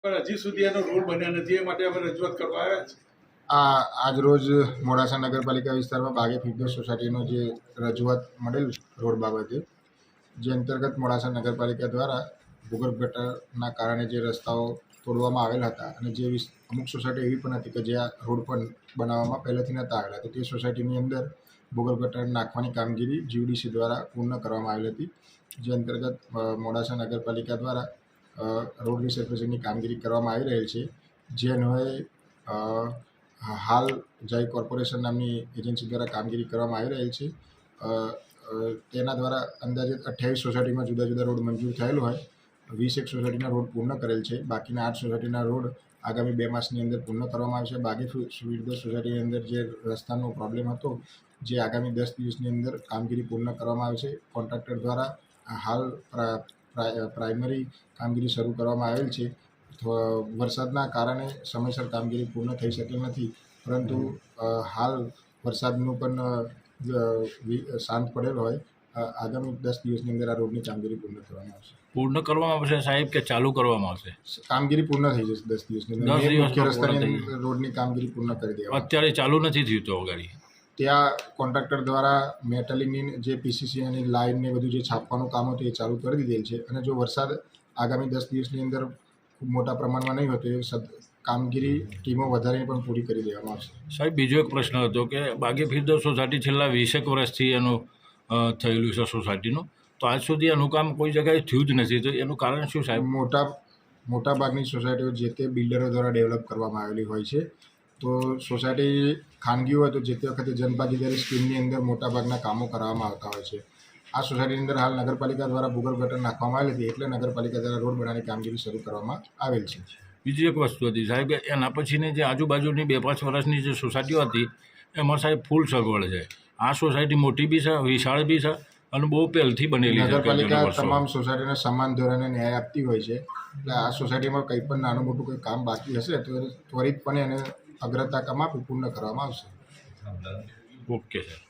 પણ હજી સુધી એનો રોડ બન્યા નથી. એ માટે અમે રજૂઆત કરવા આવ્યા છે. આજ રોજ મોડાસા નગરપાલિકા વિસ્તારમાં બાગે ફિટનેસ સોસાયટીનો જે રજૂઆત મળેલ રોડ બાબતે, જે અંતર્ગત મોડાસા નગરપાલિકા દ્વારા ભૂગર્ભ ગટરના કારણે જે રસ્તાઓ તોડવામાં આવેલા હતા અને જે અમુક સોસાયટી એવી પણ હતી કે જ્યાં રોડ પણ બનાવવામાં પહેલેથી નહોતા આવેલા, તો તે સોસાયટીની અંદર ભૂગર્ભ ગટર નાખવાની કામગીરી જીયુડીસી દ્વારા પૂર્ણ કરવામાં આવેલી હતી. જે અંતર્ગત મોડાસા નગરપાલિકા દ્વારા રોડ રિસર્ફેસિંગની કામગીરી કરવામાં આવી રહેલ છે. જે અન્વયે હાલ જય કોર્પોરેશન નામની એજન્સી દ્વારા કામગીરી કરવામાં આવી રહેલ છે. તેના દ્વારા અંદાજિત 28 સોસાયટીમાં જુદા જુદા રોડ મંજૂર થયેલ હોય 20 સોસાયટીના રોડ પૂર્ણ કરેલ છે. બાકીના 8 સોસાયટીના રોડ આગામી 2 માસની અંદર પૂર્ણ કરવામાં આવશે. બાકી ફિટનેસ સોસાયટીની અંદર જે રસ્તાનો પ્રોબ્લેમ હતો, જે આગામી 10 દિવસની અંદર કામગીરી પૂર્ણ કરવામાં આવશે. કોન્ટ્રાક્ટર દ્વારા હાલ પ્રાઇમરી કામગીરી શરૂ કરવામાં આવેલ છે. વરસાદના કારણે સમયસર કામગીરી પૂર્ણ થઈ શકેલ નથી, પરંતુ હાલ વરસાદનું પણ શાંત પડેલ હોય આગામી 10 દિવસની અંદર આ રોડની કામગીરી પૂર્ણ કરવામાં આવશે. પૂર્ણ કરવામાં આવશે સાહેબ કે ચાલુ કરવામાં આવશે? કામગીરી પૂર્ણ થઈ જશે 10 દિવસની અંદર. 10 દિવસમાં મુખ્ય રસ્તાની રોડની કામગીરી પૂર્ણ કરી દેવામાં. અત્યારે ચાલુ નથી થયું તો ગાડી ત્યાં કોન્ટ્રાક્ટર દ્વારા મેટલિંગની જે પીસીસીની લાઇન ને બધું જે છાપવાનું કામ હતું એ ચાલુ કરી દીધેલ છે. અને જો વરસાદ આગામી 10 દિવસની અંદર ખૂબ મોટા પ્રમાણમાં નહીં હોય તો એ કામગીરી ટીમો વધારીને પણ પૂરી કરી દેવામાં આવશે. સાહેબ, બીજો એક પ્રશ્ન હતો કે બાગે ફિરદૌસ સોસાયટી છેલ્લા 20 વર્ષથી એનું થયેલું છે સોસાયટીનું, તો આજ સુધી એનું કામ કોઈ જગ્યાએ થયું જ નથી, તો એનું કારણ શું સાહેબ? મોટા ભાગની સોસાયટીઓ જે તે બિલ્ડરો દ્વારા ડેવલપ કરવામાં આવેલી હોય છે. તો સોસાયટી ખાનગી હોય તો જે તે વખતે જનભાગીદારી સ્કીમની અંદર મોટાભાગના કામો કરવામાં આવતા હોય છે. આ સોસાયટીની અંદર હાલ નગરપાલિકા દ્વારા ભૂગર્ભ ગટર નાખવામાં આવેલી હતી, એટલે નગરપાલિકા દ્વારા રોડ બનાવવાની કામગીરી શરૂ કરવામાં આવેલ છે. બીજી એક વસ્તુ હતી સાહેબ કે એના પછીની જે આજુબાજુની 2-5 વર્ષની જે સોસાયટીઓ હતી એમાં સાહેબ ફૂલ સગવડ છે. આ સોસાયટી મોટી બી છે, વિશાળ બી છે અને બહુ પહેલથી બનેલી છે. નગરપાલિકા તમામ સોસાયટીને સમાન ધોરણે ન્યાય આપતી હોય છે. એટલે આ સોસાયટીમાં કંઈ પણ નાનું મોટું કોઈ કામ બાકી હશે તો ત્વરિતપણે એને અગ્રતા કામ આપી પૂર્ણ કરવામાં આવશે. Okay sir.